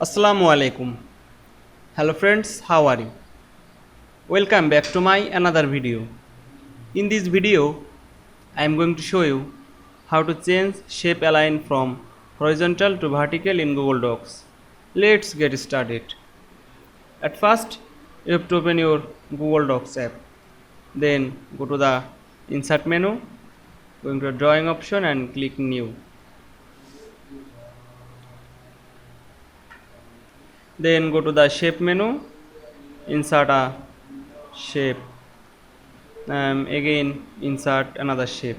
Assalamu Walaikum. Hello friends, how are you? Welcome back to my another video. In this video, I am going to show you how to change shape align from horizontal to vertical in Google Docs. Let's get started. At first, you have to open your Google Docs app. Then go to the insert menu, going to drawing option and click new. Then go to the shape menu, insert a shape, again insert another shape.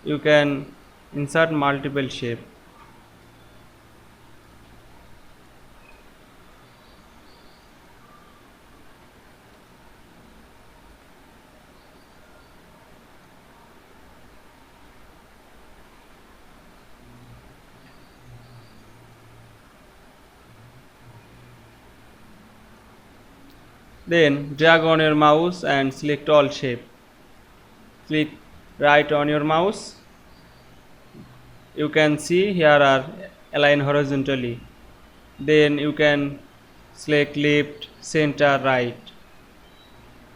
You can insert multiple shape. Then drag on your mouse and select all shape. Click right on your mouse. You can see here are align horizontally. Then you can select left, center, right.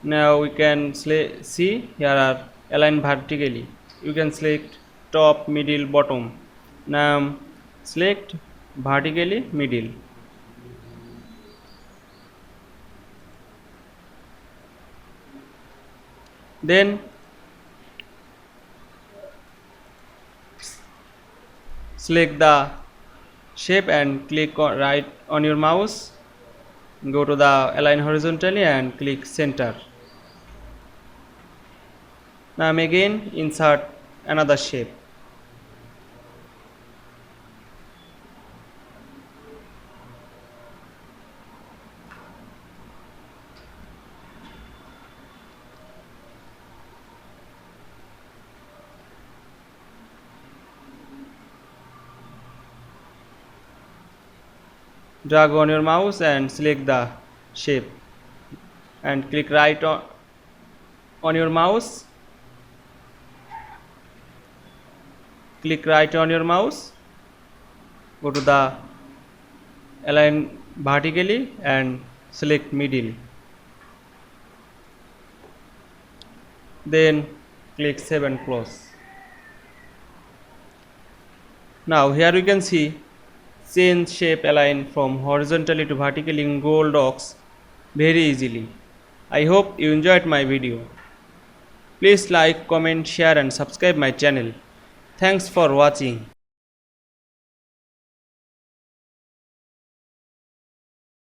Now we can see here are align vertically. You can select top, middle, bottom. Now select vertically middle. Then select the shape and click right on your mouse. Go to the align horizontally and click center. Now again insert another shape. Drag on your mouse and select the shape and click right on your mouse. Click right on your mouse. Go to the align vertically and select middle. Then click save and close. Now here you can see change shape align from horizontally to vertically in Google Docs very easily. I hope you enjoyed my video. Please like, comment, share and subscribe my channel. Thanks for watching.